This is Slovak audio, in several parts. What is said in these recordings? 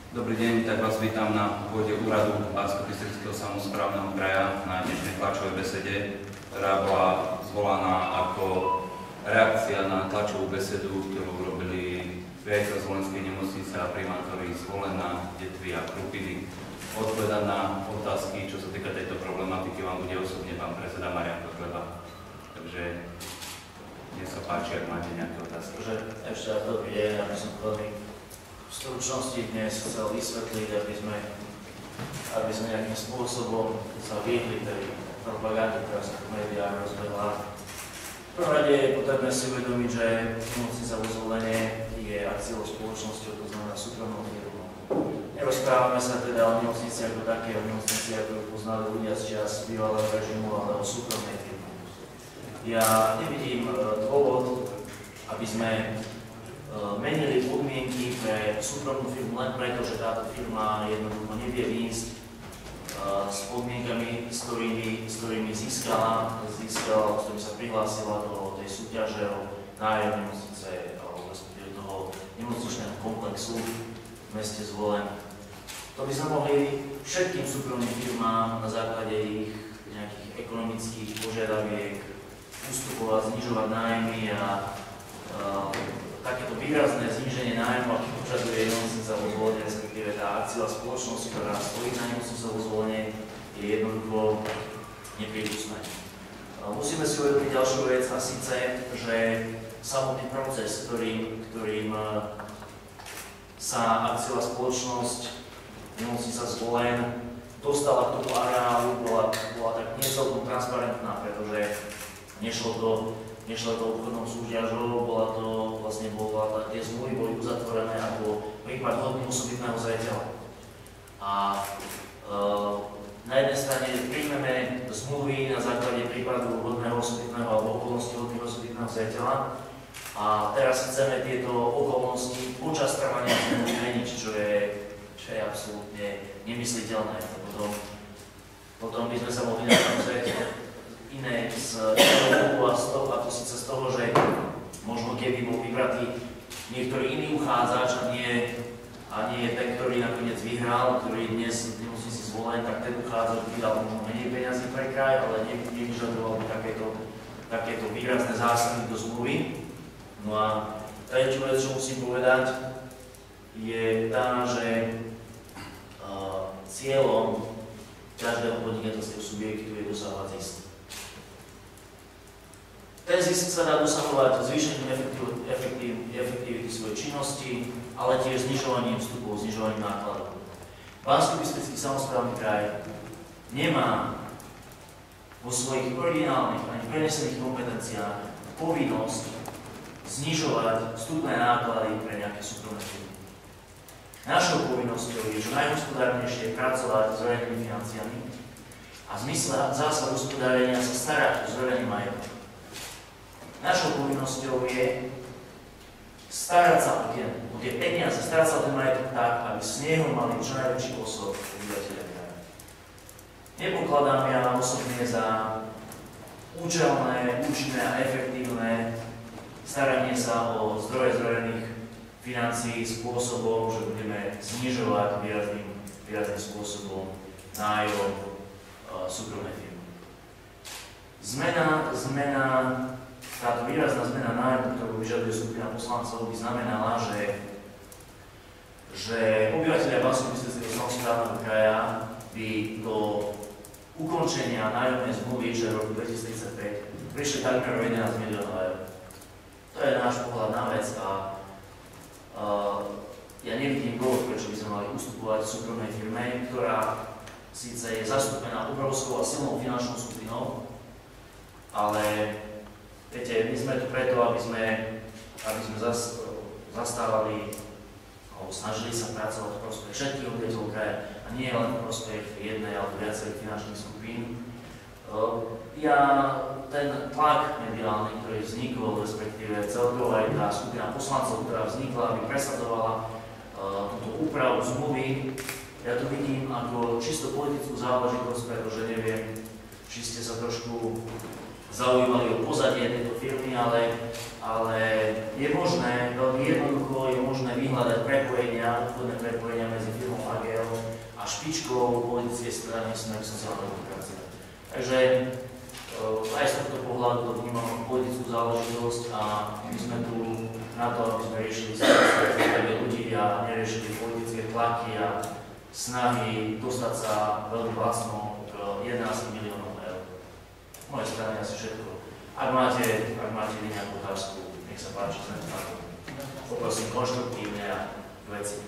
Dobrý deň, tak vás vítam na pôde úradu Banskobystrického samosprávneho kraja na dnešnej tlačovej besede, ktorá bola zvolaná ako reakcia na tlačovú besedu, ktorú urobili riaditeľ Zvolenskej nemocnice a primátori Zvolena, Detvy a Krupiny. Odpovedať na otázky, čo sa týka tejto problematiky, vám bude osobne pán predseda Marian Kotleba. Takže nech sa páči, ak máte nejaké otázky. Ešte raz dobrý deň, aby som veľmi v stručnosti dnes chcel vysvetliť, aby sme nejakým spôsobom sa vyhli tej propagande, ktorá sa v médiách rozbehla. V prvom rade je potrebné si uvedomiť, že nemocnica vo Zvolene je akciovou spoločnosťou, to znamená súkromnou firmou. Nerozprávame sa teda o nemocnici ako také, o nemocnici, ako poznali ľudia z čias bývalého režimu, ale o súkromnej firme. Ja nevidím dôvod, aby sme menili podmienky pre súkromnú firmu len preto, že táto firma jednoducho nevie výjsť s podmienkami, s ktorými získala, s ktorými sa prihlásila do tej súťaže o nájom nemocnice alebo respektíve toho nemocničného komplexu v meste Zvolen. To by sme mohli všetkým súkromným firmám na základe ich nejakých ekonomických požiadaviek ustupovať, znižovať nájmy a takéto výrazné zníženie nájmu, aký požaduje nemocnica vo Zvolene, respektíve tá akciová spoločnosť, ktorá stojí na nemocnici vo Zvolene, je jednoducho neprípustné. Musíme si uvedomiť ďalšiu vec, a síce, že samotný proces, ktorým sa akciová spoločnosť nemocnica Zvolen dostala k tomu areálu, bola tak necelkom transparentná, pretože nešlo to obchodnou súťažou, tie zmluvy boli uzatvorené ako prípad hodný osobitného zreteľa. A na jednej strane príjmeme zmluvy na základe prípadu hodného osobitného alebo okolnosti hodného osobitného zreteľa a teraz chceme tieto okolnosti počas trvania zmluvy meniť, čo je absolútne nemysliteľné. Potom by sme sa mohli nazrieť iné z toho a to síce z toho, že možno keby bol vybratý niektorý iný uchádzač a nie ten, ktorý nakoniec vyhral, ktorý je dnes v nemocnici Zvolen, tak ten uchádzač vydal možno menej peniazy pre kraj, ale nevyžadoval by takéto výrazné zásahy do zmluvy. No a tretiu vec, čo musím povedať, je tá, že cieľom každého podnikateľského subjektu je dosahovať zisk. Ten zisk sa dá dosahovať zvýšením efektivity svojej činnosti, ale tiež znižovaním vstupov, znižovaním nákladov. Banskobystrický samosprávny kraj nemá vo svojich originálnych ani prenesených kompetenciách povinnosť znižovať vstupné náklady pre nejaké súkromné firmy. Našou povinnosťou je čo najhospodárnejšie pracovať s verejnými financiami a v zmysle zásad hospodárenia sa starať o zverejný majetok. Našou povinnosťou je starať sa o tie peniaze, starať sa o ten majetok tak, aby z neho mali čo najväčší osob obyvateľia kraja. Nepokladám ja osobne za účelné, účinné a efektívne staranie sa o zdroje zverejných financií spôsobom, že budeme znižovať výrazným spôsobom nájom súkromnej firmy. Táto výrazná zmena nájmu, ktorú vyžaduje skupina poslancov, by znamenala, že obyvateľia Banskobystrického samosprávneho kraja by do ukončenia nájomnej zmluvy v roku 2035 prišli takmer o 11 miliónov eur. To je náš pohľad na vec a ja nevidím dôvod, prečo by sme mali ustupovať súkromnej firme, ktorá síce je zastúpená obrovskou a silnou finančnou skupinou, ale viete, my sme tu preto, aby sme zastávali alebo snažili sa pracovať v prospech všetkých obyvateľov kraja a nie len v prospech jednej alebo viacerých finančných skupín. Ten tlak mediálny, ktorý vznikol, respektíve celkovo aj tá skupina poslancov, ktorá vznikla, aby presadzovala túto úpravu zmluvy, ja to vidím ako čisto politickú záležitosť, pretože neviem, či ste sa trošku zaujímali o pozadie tejto firmy, ale je možné, veľmi jednoducho je možné vyhľadať prepojenia, obchodné prepojenia medzi firmou AGL a špičkou politickej strany Smer sociálna demokracia. Takže aj z tohto pohľadu to vnímam politickú záležitosť a my sme tu na to, aby sme riešili potreby ľudí a neriešili politické tlaky a snahy dostať sa veľmi vlastno k 11 miliónov eur. Z mojej strany asi všetko. Ak máte vy nejakú otázku, nech sa páči, poprosím konštruktívne a veci.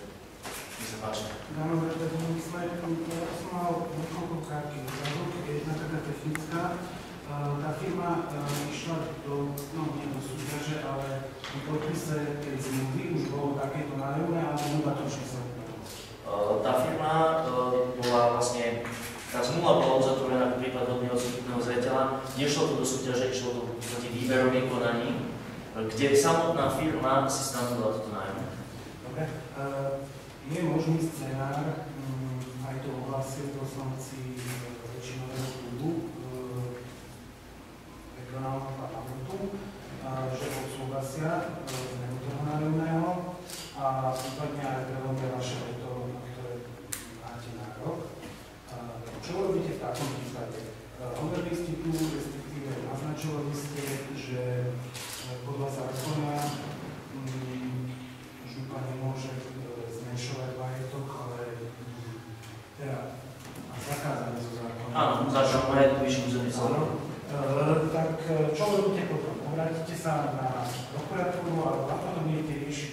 Nech sa páči. Dáme predvedení slajdu, ja som mal niekoľko krátky otázok, jedna taká technická. Tá firma išla do súťaže, ale v podpise tej zmluvy už bolo takéto nájomné, ale dodatočne sa upravilo. Tá firma bola vlastne, tá zmluva bola uzatvorená ako prípad hodného odsúdneného zreteľa. Nešlo to do súťaže, išlo to v podstate výberových konaní, kde samotná firma si stanovila toto nájomné. Dobre. Je možný scenár, aj to ohlásili poslanci väčšinového klubu regionálneho parlamentu, že odsúhlasia zmenu toho nájomného a prípadne aj prelomia vaše veto, na ktoré máte nárok. Čo robíte v takom prípade? Hovorili ste tu, respektíve naznačovali ste, že podľa zákona župa nemôže zmenšovať majetok, ale teda zakázané zo zákona. Áno, začal majetok vyšší územný celok. Tak čo robíte potom? Obrátite sa na prokuratúru alebo ako to budete riešiť?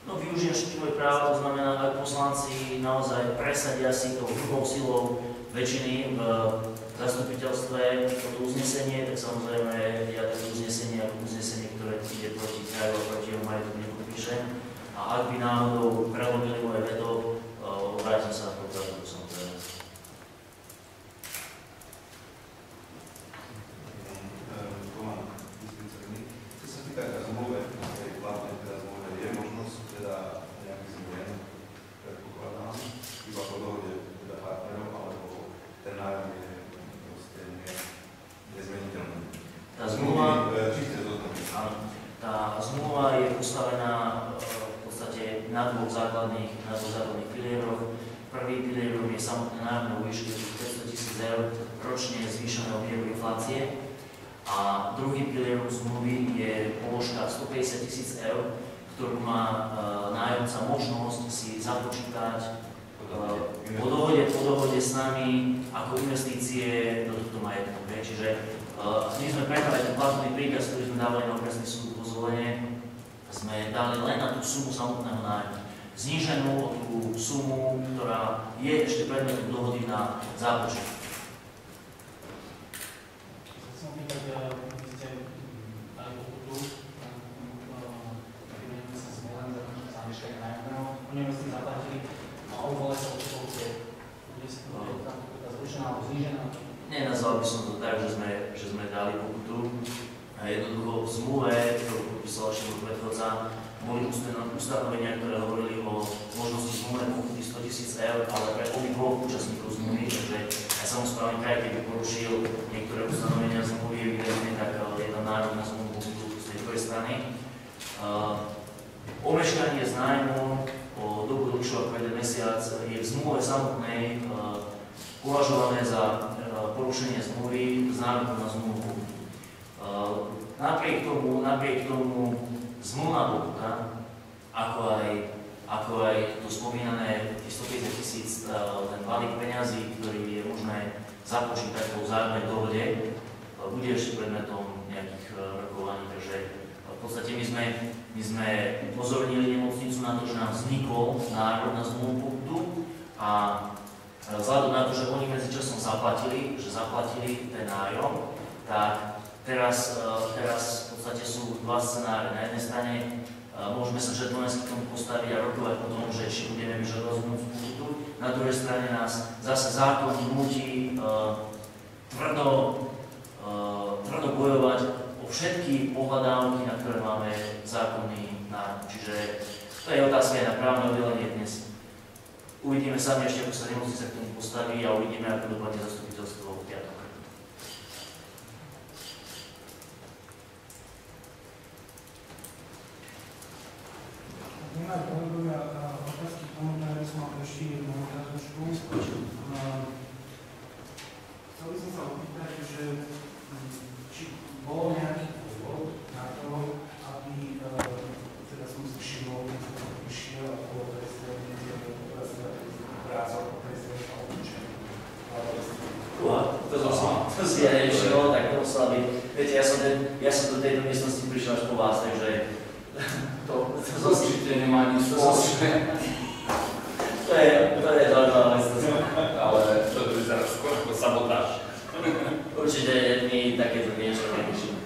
No, využijem všetko právo, to znamená, ak poslanci naozaj presadia si tou druhou silou väčšiny v zastupiteľstve toto uznesenie, tak samozrejme ja to uznesenie ako uznesenie, ktoré ide proti kraju a proti jeho majetku nepodpíšem. A ak by náhodou prelomili moje veto, obrátim sa na prokuratúru samozrejme. Čo sa týka zmluve, tej platnej zmluve, je možnosť teda nejakých zmien, predpokladám, iba po dohode teda partnerov, alebo ten nájom je proste nezmeniteľný. Tá zmluva, čiste zoznam. tá zmluva je postavená v podstate na dvoch základných pilieroch. Prvý pilierom je samotné nájomné vo výške 500 000 eur ročne zvýšeného mieru inflácie. A druhým pilierom zmluvy je položka 150 000 eur, ktorú má nájomca možnosť si započítať po dohode s nami ako investície do tohto majetku. Čiže my sme prehrali ten platný príkaz, ktorý sme dávali na okresný súd po zvolenie, sme dali len na tú sumu samotného nájmu. Zníženú o tú sumu, ktorá je ešte predmetom dohody na zápočet. Chcem pýtať, vy ste dali pokutu, firme sa Smolen za meškanie nájomného, oni ste zaplatili a uvole sa od toho bude tá pokuta zrušená alebo znížená? Nenazval by som to tak, že sme dali pokutu. Jednoducho v zmluve, ktorú podpísal ešte predchodca, boli ustanovenia, ktoré hovorili o možnosti zmluvnej pokuty 100 000 eur, ale pre obidvoch účastníkov zmluvy, takže aj samosprávny kraj, keby porušil niektoré ustanovenia zmluvy, evidentne, tak je tam nárok na zmluvnú pokutu z tej druhej strany. Omeškanie z nájmu o dobu dlhšiu ako 1 mesiac je v zmluve samotnej považované za porušenie zmluvy z nároku na zmluvnú pokutu. Napriek tomu zmluvná pokuta, ako aj to spomínané 150 000 ten balík peňazí, ktorý je možné započítať po vzájomnej dohode, bude ešte predmetom nejakých rokovaní. Takže v podstate my sme upozornili nemocnicu na to, že nám vznikol nárok na zmluvnú pokutu a vzhľadom na to, že oni medzičasom zaplatili ten nájom, tak teraz v podstate sú dva scenáre. Na jednej strane môžeme sa žetonensky k tomu postaviť a rokovať o tom, že či budeme vyžadovať zmluvnú pokutu. Na druhej strane nás zase zákon nutí tvrdo bojovať o všetky pohľadávky, na ktoré máme zákonný nárok. Čiže to je otázka aj na právne oddelenie dnes. Uvidíme sami ešte, ako sa nemocnica k tomu postaví a uvidíme, ako dopadne zastupiteľstvo v piatok. Viete, ja som do tejto miestnosti prišiel až po vás, takže to Určite nemá nič spoločné. To je zaujímavá vec. Ale to vyzerá skôr ako sabotáž. Určite my takéto niečo nevyšíme.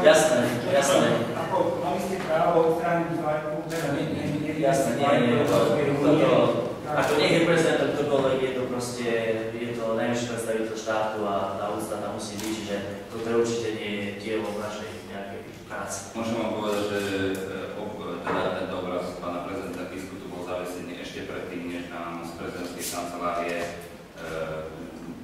Jasné. Jasné. Ako mali ste právo odstrániť vlajku, Jasné, nie. Ako nech je prezident ktokoľvek, je to proste, je to najvyšší predstaviteľ štátu a tá úcta tam musí byť, že toto určite nie je dielo našej nejakej práce. Môžem vám povedať, že teda tento obraz pána prezidenta Kisku tu bol zavesený ešte predtým, než nám z prezidentskej kancelárie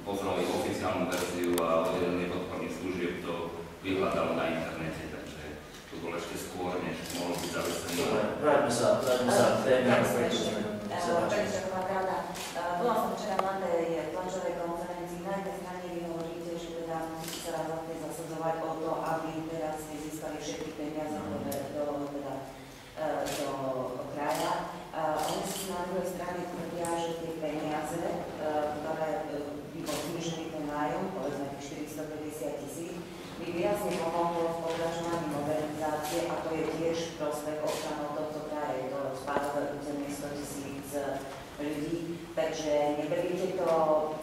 pozreli oficiálnu verziu a oddelenie podporných služieb to vyhľadalo na internete, takže to bolo ešte skôr, než mohlo byť zavesený. Vráťme sa k téme. Bola som včera na tej tlačovej konferencii. Na jednej strane vy hovoríte, že teda musíte sa raz zasadzovať o to, aby teraz ste získali všetky peniaze do kraja. Oni si na druhej strane tvrdia, že tie peniaze, ktoré by bol znižený ten nájom, povedzme tých 450 000, by výrazne pomohlo v pokračovaní modernizácie a to je tiež prospech občanov tohto kraja. Je to spádové územie 100 000 ľudí, takže neberíte to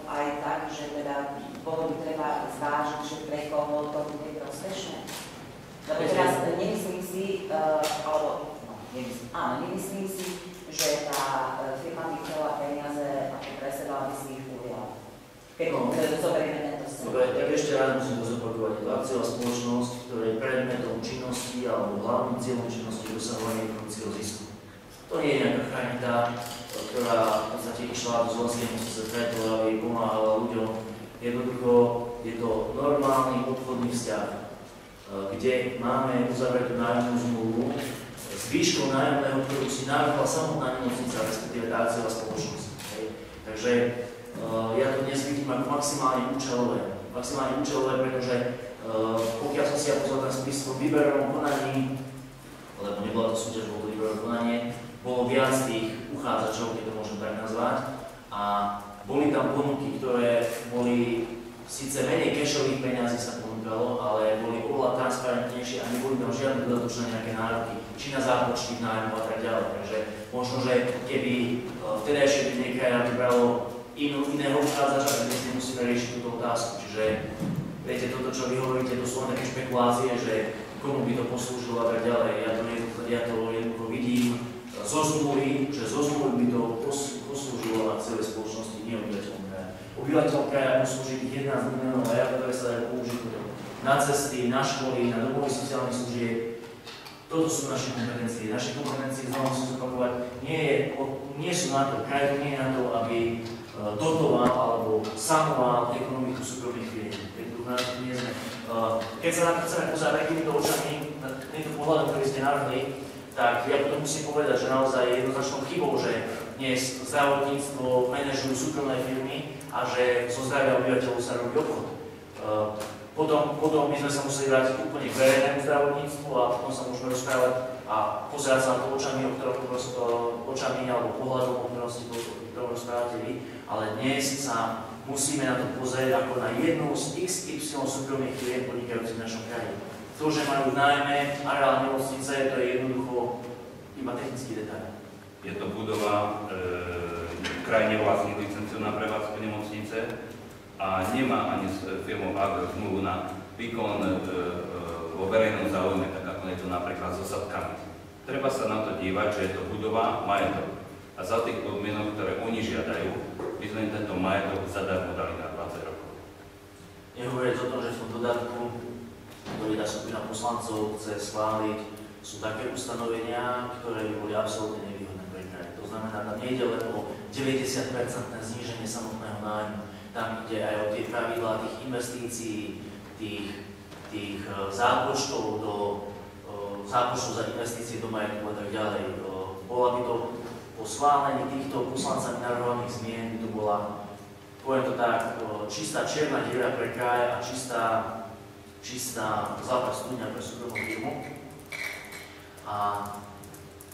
aj tak, že teda bolo by treba zvážiť, že pre koho to bude prospešné. Lebo teraz nemyslím si, nemyslím si, že tá firma by chcela peniaze ako pre seba, aby si ich ujala. Keď zoberieme tento scén. Dobre, tak ešte raz musím to zopakovať. To akciová spoločnosť, ktorá je predmetom činnosti alebo hlavným cieľom činnosti dosahovania ekonomického zisku. To nie je nejaká charita, ktorá v podstate išla do Zlotskej nemocnice preto, aby pomáhala ľuďom. Jednoducho je to normálny obchodný vzťah, kde máme uzavretú nájomnú zmluvu s výškou nájomného, ktorú si navrhla samotná nemocnica, respektíve tá akciová spoločnosť. Takže ja to dnes vidím ako maximálne účelové. Maximálne účelové, pretože pokiaľ som si ja pozval ten spis v výberovom konaní, lebo nebola to súťaž, bolo to výberové konanie, bolo viac tých uchádzačov, keď to môžem tak nazvať, a boli tam ponuky, ktoré boli síce menej cashových peňazí sa ponúkalo, ale boli oveľa transparentnejšie a neboli tam žiadne dodatočné nejaké nároky, či na zápočty, nájmu a tak ďalej. Takže možno, že keby vtedajšie vedenie kraja vybralo iného uchádzača, tak dnes nemusíme riešiť túto otázku. Čiže viete, toto, čo vy hovoríte, to sú len také špekulácie, že komu by to poslúžilo a tak ďalej. Ja to jednoducho vidím zo zmluvy, že zo zmluvy by to poslúžilo akciovej spoločnosti, nie obyvateľom kraja. Obyvateľom kraja poslúži tých 11 miliónov eur, ktoré sa dajú použiť na cesty, na školy, na domovy sociálnych služieb. Toto sú naše kompetencie. Naše kompetencie, znovu musím zopakovať, nie sú na to, kraj to nie je na to, aby dotoval alebo sanoval ekonomiku súkromných firiem. Keď sa na to chceme pozerať takýmito očami, týmto pohľadom, ktorý ste navrhli, tak ja potom musím povedať, že naozaj je jednoznačnou chybou, že dnes zdravotníctvo manažujú súkromné firmy a že zo zdravia obyvateľov sa robí obchod. Potom by sme sa museli vrátiť úplne k verejnému zdravotníctvu a potom sa môžeme rozprávať a pozerať sa na to očami alebo pohľadom, o ktorom ste to rozprávate vy, ale dnes sa musíme na to pozrieť ako na jednu z XY súkromných firiem podnikajúcich v našom kraji. To, že majú najmä areál nemocnice, to je jednoducho iba technický detail. Je to budova, kraj nevlastní licenciu na prevádzku nemocnice a nemá ani s firmou Agro zmluvu na výkon vo verejnom záujme, tak ako je to napríklad so sadkami. Treba sa na to dívať, že je to budova, majetok. A za tých podmienok, ktoré oni žiadajú, by sme tento majetok zadarmo dali na 20 rokov. Nehovoriac o tom, že v tom dodatku, ktorý tá skupina poslancov chce schváliť, sú také ustanovenia, ktoré by boli absolútne nevýhodné pre kraj. To znamená, tam nejde len o 90% zníženie samotného nájmu. Tam ide aj o tie pravidlá tých investícií, tých zápočtov za investície do majetku a tak ďalej. Bola by to po schválení týchto poslancami navrhovaných zmien, by to bola, poviem to tak, čistá čierna diera pre kraj a čistá zlatá studňa pre súkromnú firmu. A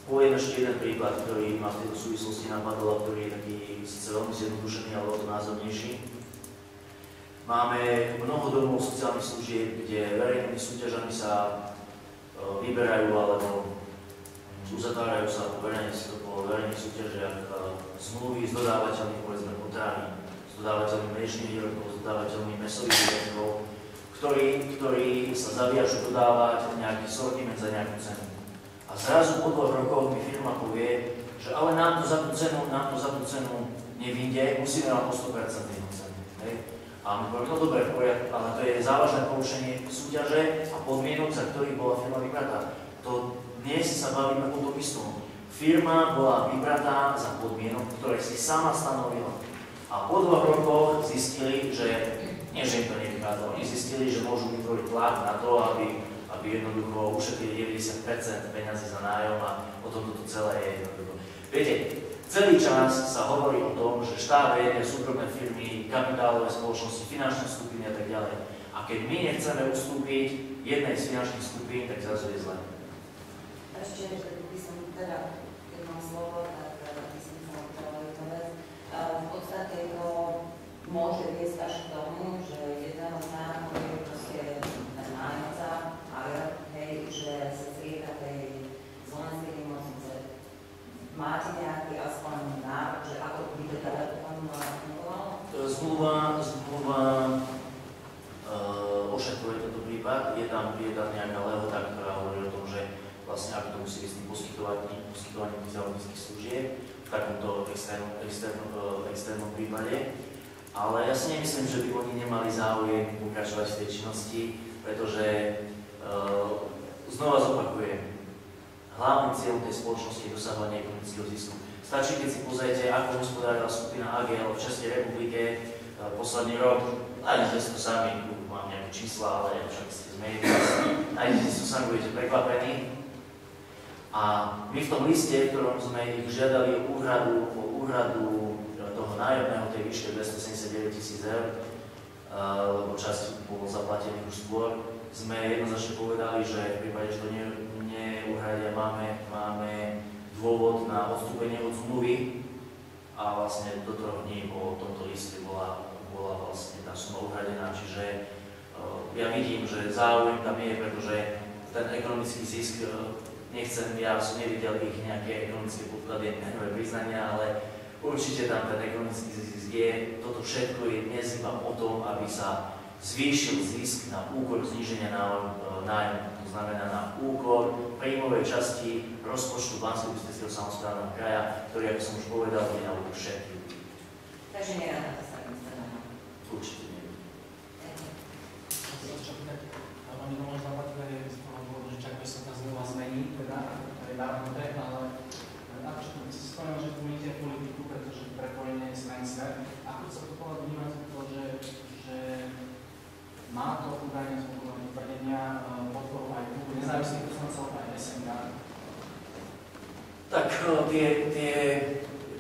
poviem ešte jeden príklad, ktorý ma v tejto súvislosti napadol a ktorý je taký síce veľmi zjednodušený, ale o to názornejší. Máme mnoho domov sociálnych služieb, kde verejnými súťažami sa vyberajú alebo uzatvárajú sa po verejných súťažiach zmluvy s dodávateľmi, povedzme, potravín, s dodávateľmi mliečnych výrobkov, s dodávateľmi mäsových výrobkov, ktorí sa zaviažú dodávať nejaký sortiment za nejakú cenu. A zrazu po 2 rokoch mi firma povie, že ale nám to za tú cenu nevyjde, musíme vám po 100% cenu. A my povieme, no dobre, ale to je závažné porušenie súťaže a podmienok, za ktorých bola firma vybratá. To dnes sa bavíme o tom istom. Firma bola vybratá za podmienok, ktoré si sama stanovila. A po 2 rokoch zistili, že nie, že im to nevychádzalo, oni zistili, že môžu vytvoriť tlak na to, aby jednoducho ušetrili 90% peniazy za nájom a o tom toto celé je jednoducho. Viete, celý čas sa hovorí o tom, že štát vedie súkromné firmy, kapitálové spoločnosti, finančné skupiny a tak ďalej. A keď my nechceme ustúpiť jednej z finančných skupín, tak zrazu je zle. Ešte, že by som teda, keď mám slovo, tak by som chcela povedať jednu vec. V podstate to môže viesť až k tomu, že jedného dňa bude proste ten nájomca, ale hej, že sa zrieka tej Slovenskej nemocnice. Máte nejaký aspoň návrh, že ako by teda to fungovalo? Zmluva ošetruje tento prípad. Je tam nejaká lehota, ktorá hovorí o tom, že vlastne ako to musí byť s tým poskytovaním zdravotníckych služieb v takomto extrémnom prípade. Ale ja si nemyslím, že by oni nemali záujem pokračovať v tej činnosti, pretože znova zopakujem, hlavným cieľom tej spoločnosti je dosahovanie ekonomického zisku. Stačí, keď si pozriete, ako hospodárila skupina AGL v Českej republike posledný rok, nájdete si to sami, mám nejaké čísla, ale však ste z médií, nájdete si to sami, budete prekvapení. A my v tom liste, v ktorom sme ich žiadali o úhradu toho nájomného tej výške 279 000 eur, lebo časť bolo zaplatených už skôr, sme jednoznačne povedali, že v prípade, že to neuhradia, máme dôvod na odstúpenie od zmluvy a vlastne do 3 dní po tomto liste bola vlastne tá suma uhradená. Čiže ja vidím, že záujem tam je, pretože ten ekonomický zisk, ja som nevidel ich nejaké ekonomické podklady, daňové priznania, ale určite tam ten ekonomický zisk je. Toto všetko je dnes iba o tom, aby sa zvýšil zisk na úkor zníženia nájmu. To znamená na úkor príjmovej časti rozpočtu Banskobystrického samosprávneho kraja, ktorý, ako som už povedal, je na úkor všetkých. Takže nerada sa im staneme. Určite nie. Oni to možno zaplatili z toho dôvodu, že čakajú sa tá zmluva zmení, teda, to je navrhnuté, ale si spomínal, že tu vidíte politiku, pretože prepojenie je strany Smer. Ako sa to povedať vnímať to, že má to údajne z tvrdenia podporu aj klubu nezávislých poslancov, aj SNK? Tak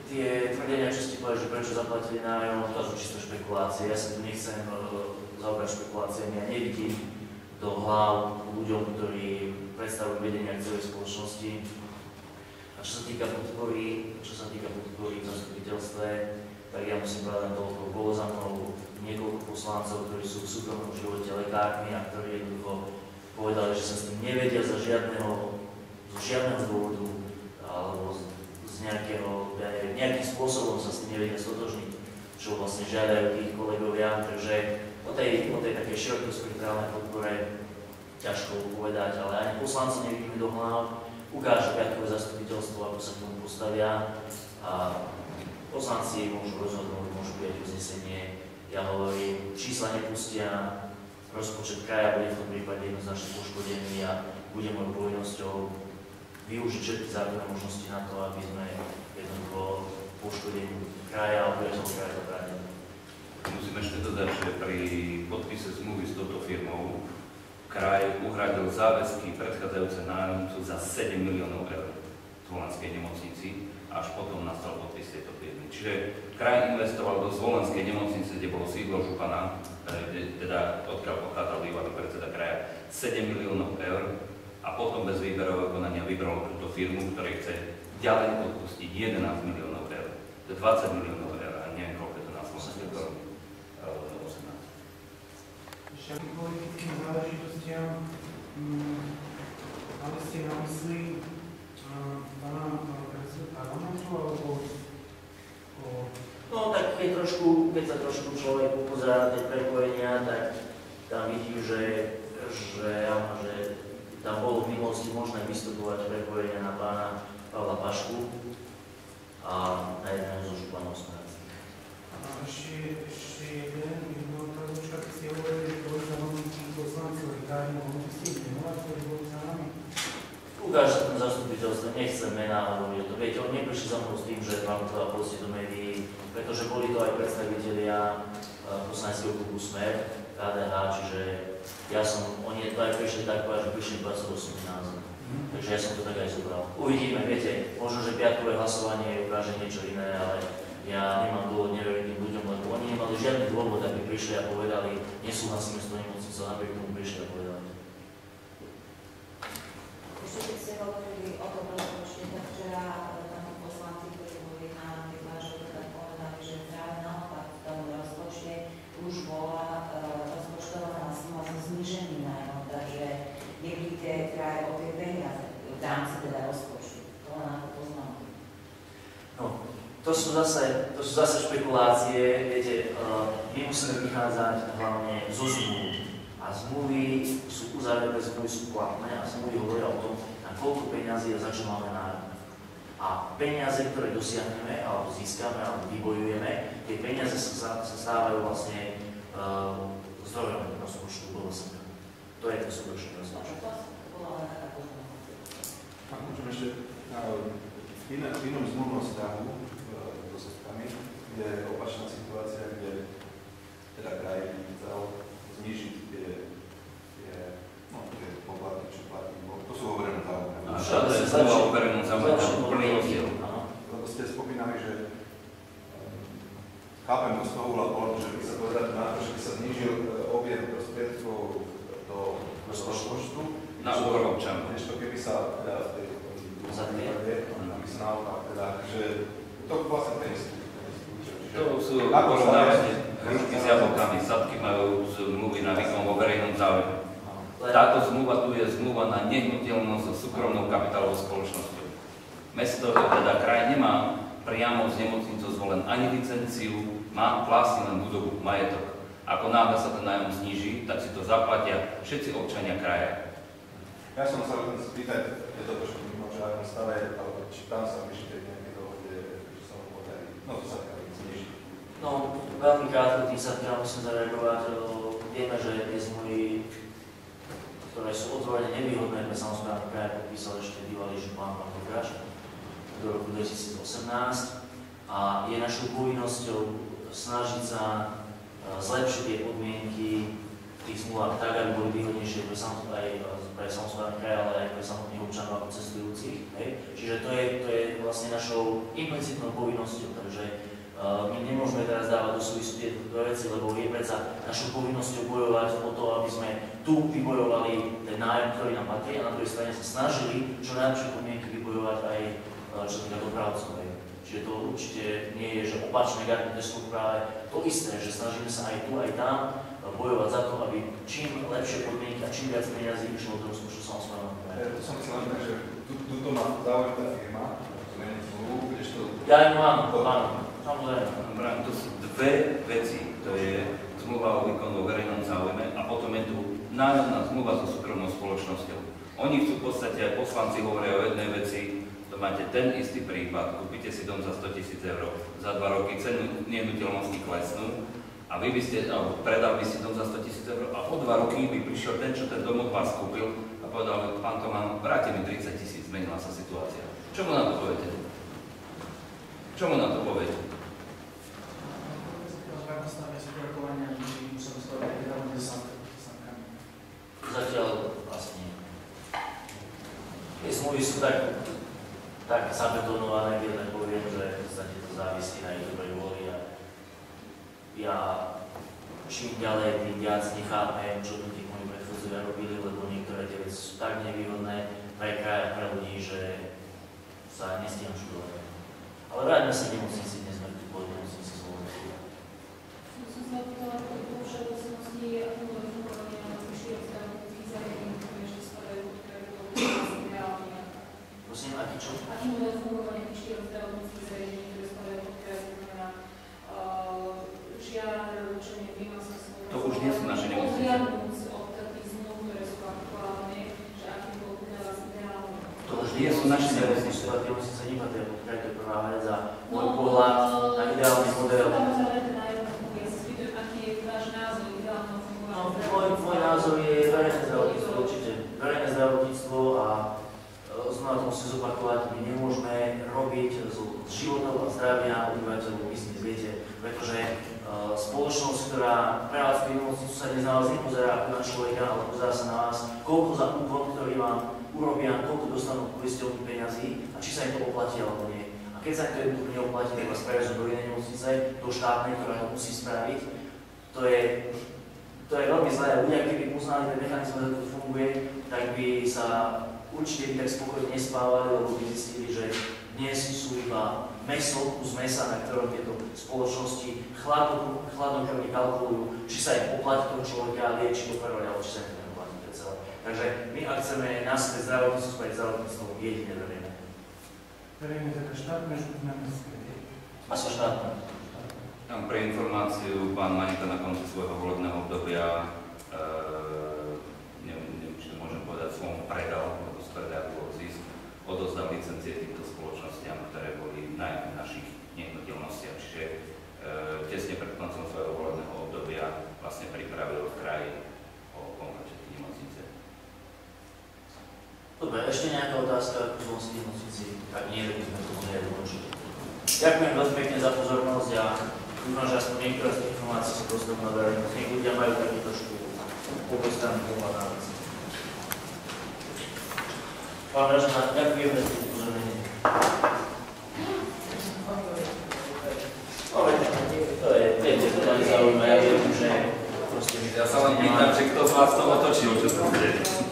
tie tvrdenia, čo ste povedali, že prečo zaplatili nájom, to sú čisto špekulácie. Ja sa tu nechcem zaoberať špekuláciami. Ja nevidím do hlav ľuďom, ktorí predstavujú vedenie akciovej spoločnosti. A čo sa týka podpory v zastupiteľstve, tak ja musím povedať na toľko. Bolo za mnou niekoľko poslancov, ktorí sú v súkromnom živote lekármi a ktorí jednoducho povedali, že sa s tým nevedia zo žiadneho dôvodu alebo z nejakým spôsobom sa s tým nevedia stotožniť, čo vlastne žiadajú tých kolegovia. Takže o tej takej širokej spektrálnej podpore ťažko povedať, ale ani poslanci nevidíme do hlav. Ukáže piatkové zastupiteľstvo, ako sa k tomu postavia a poslanci môžu rozhodnúť, môžu prijať uznesenie. Ja hovorím, čísla nepustia, rozpočet kraja bude v tom prípade jednoznačne poškodený a bude mojou povinnosťou využiť všetky zákonné možnosti na to, aby sme jednoducho poškodení kraja a obyvateľov kraja zabránili. Musím ešte dodať, že pri podpise zmluvy s touto firmou kraj uhradil záväzky predchádzajúce nájomcu za 7 miliónov eur v Zvolenskej nemocnici, až potom nastal podpis tejto firmy. Čiže kraj investoval do Zvolenskej nemocnice, kde bolo sídlo župana, teda odkiaľ pochádzal bývalý predseda kraja, 7 miliónov eur a potom bez výberového konania vybral túto firmu, ktorej chce ďalej odpustiť 11 miliónov eur. To je 20 miliónov eur a neviem, koľko to na Slovensku. myslí pána predsedu parlamentu, alebo No tak keď sa trošku človek upozerá na tie prepojenia, tak tam vidím, že tam bolo v minulosti možné vystupovať prepojenia na pána Pavla Pašku a na jedného zo županov Smeráci. Ešte jedno otázočka, keď ste hovorili, že boli za nami tí poslanci lekári, mohli by ste ich menovať, ktorí boli za nami? Ukáž sa tam zastupiteľstvo, nechcem mená hovoriť o to. Viete, oni neprišli za mnou s tým, že vám to dá pustiť do médií, pretože boli to aj predstavitelia poslaneckého klubu Smer, KDH, čiže oni to aj prišli tak, že prišli 28 názor. Takže ja som to tak aj zobral. Uvidíme, viete, možno, že piatkové hlasovanie ukáže niečo iné, ale ja nemám dôvod neveriť tým ľuďom, lebo oni nemali žiadny dôvod, aby prišli a povedali, nesúhlasíme s tou nemocnicou, napriek tomu prišli a povedali. Ešte keď ste hovorili o tom rozpočte, tak včera tam poslanci, ktorí boli na tej vážu, teda povedali, že práve naopak v tom rozpočte už bola rozpočtovaná suma so znížením nájom, takže nevidíte práve o tie peniaze v rámci teda rozpočtu. To len ako poznámku. No, to sú zase špekulácie, viete, my musíme vychádzať hlavne zo zmluv. A zmluvy sú uzavreté, zmluvy sú platné a zmluvy hovoria o tom, na koľko peňazí a za čo máme nárok. A peniaze, ktoré dosiahneme, alebo získame, alebo vybojujeme, tie peniaze sa stávajú vlastne zdrojom rozpočtu BLSK. To je to skutočný rozpočet. Ak môžem ešte v inom zmluvnom vzťahu so Srbkami je opačná situácia, kde teda kraj by chcel znižiť tie poplatky, čo platí. To sú overené záujmy. A to je zmluva o verejnom záujme, to je úplný rozdiel. Lebo ste spomínali, že chápem to z toho uhla pohľadu, že by sa povedať na to, že by sa znížil objem prostriedkov do rozpočtu. Na úkor občanov. Než to keby sa teda v tej aby sa naopak teda, že to vlastne ten istý. To sú porovnávanie hrušky s jablkami. Sadky majú zmluvy na výkon vo verejnom záujme. Táto zmluva tu je zmluva na nehnuteľnosť so súkromnou kapitálovou spoločnosťou. Mesto, teda kraj, nemá priamo z nemocnicou zvolen ani licenciu, má vlastný len budovu, majetok. Ako náhle sa ten nájom zníži, tak si to zaplatia všetci občania kraja. Ja som sa len spýtať, je to trošku mimo, že akom stave, alebo či tam sa myšlíte nejaké dohode, že sa ho podarí, no to sa zniží. No, veľmi krátko tým sa musím zareagovať. Vieme, že tie zmluvy, ktoré sú otvorené nevýhodné pre samosprávny kraj, podpísal ešte bývalý župan pán Kograč do roku 2018 a je našou povinnosťou snažiť sa zlepšiť tie podmienky v tých zmluvách tak, aby boli výhodnejšie pre samosprávny kraj, ale aj pre samotných občanov ako cestujúcich. Čiže to je vlastne našou implicitnou povinnosťou, takže my nemôžeme teraz dávať do súvisu tie veci, lebo je predsa našou povinnosťou bojovať o to, aby sme tu vybojovali ten nájom, ktorý nám patrí, a na druhej strane sa snažili čo najlepšie podmienky vybojovať aj čo týka dopravcov. Čiže to určite nie je, že opačné garantuje skôr práve to isté, že snažíme sa aj tu, aj tam bojovať za to, aby čím lepšie podmienky a čím viac peniazí išlo do rozpočtu samosprávneho kraja. To som myslel, že tu má záujem tá firma, Ja áno, samozrejme. To sú dve veci. To je zmluva o výkonu vo verejnom záujme a potom je tu nájomná zmluva so súkromnou spoločnosťou. Oni chcú v podstate, aj poslanci hovoria o jednej veci, to máte ten istý prípad, kúpite si dom za 100 000 eur, za 2 roky cenu nehnuteľnosti klesnú a vy by ste, alebo predali by ste dom za 100 000 eur a o 2 roky by prišiel ten, čo ten dom od vás kúpil a povedal, pán Tomán, vráte mi 30 000, zmenila sa situácia. Čo mu na to poviete? Čo mu na to poviete? Zatiaľ vlastne tie zmluvy sú tak zabetonované, keď tak poviem, že v podstate to závisí na ich dobrej vôli a ja čím ďalej, tým viac nechápem, čo tu tí moji predchodzovia robili, lebo niektoré tie veci sú tak nevýhodné pre kraj a pre ľudí, že sa nestíham čudovať. Ale vráťme sa k nemocnici, dnes sme tu boli v nemocnici Slovenskej. Som sa pýtala po všeobecnosti a fungovania vyššieho vzťahu tých zariadení, ktoré ešte spadajú pod krajinu reálne ako model fungovania tých 4 zdravotníckych zariadení, ktoré spadajú pod kraj, to znamená žiadne ručenie, výmazka smluvy. To už nie sú naše nemocnice. Odhľadnúc od tých zmluv, ktoré sú aktuálne, že aký bol podľa vás ideálny. To už nie sú naše nemocnice, ale tie nemocnice nepatria pod kraj, to je prvá vec a môj pohľad na ideálny model. Môj názor je verejné zdravotníctvo, určite. Verejné zdravotníctvo a znova to musím zopakovať, my nemôžeme robiť z životov a zdravia obyvateľov biznis, viete, pretože spoločnosť, ktorá prevádzkuje nemocnicu, sa dnes na vás nepozerá ako na človeka, ale pozerá sa na vás, koľko za úkon, ktorý vám urobia, koľko dostanú poisťovní peňazí a či sa im to oplatí alebo nie. A keď sa im to jednoducho neoplatí, tak vás prevezú do inej nemocnice, do štátnej, ktorá to musí spraviť. To je veľmi zlé. Ľudia, keby uznali ten mechanizmus, ako to funguje, tak by sa určite tak spokojne nespávali, lebo by zistili, že dnes sú iba mäso, kus mäsa, na ktorom tieto spoločnosti chladnokrvne kalkulujú, či sa im oplatí toho človeka, liečiť, operovať, alebo či sa im to neoplatí. Takže my, ak chceme naspäť zdravotníctvo, spraviť zdravotníctvo jedine verejné. Verejné teda štátne, župné, mestské. Asi štátne. Pre informáciu, pán Maňka na konci svojho volebného obdobia, neviem, či to môžem povedať, slovom predal, lebo z predaja bol zisk, odozdal licencie týmto spoločnostiam, ktoré boli na našich nehnuteľnostiach. Čiže tesne pred koncom svojho volebného obdobia vlastne pripravil v kraji o konkrétne nemocnice. Dobre, ešte nejaká otázka k zvonskej nemocnici? Tak nie, že by sme to mohli aj dokončiť. Ďakujem veľmi pekne za pozornosť a dúfam, že aspoň niektoré z tých informácií sa dostanú na verejnosť. Nech ľudia majú taký trošku obojstranný pohľad na vec. Pán Ražana, ďakujem za upozornenie. To je, viete, to ma nezaujíma, ja viem, že proste... Ja sa len pýtam, že kto z vás to otočil, čo sa deje.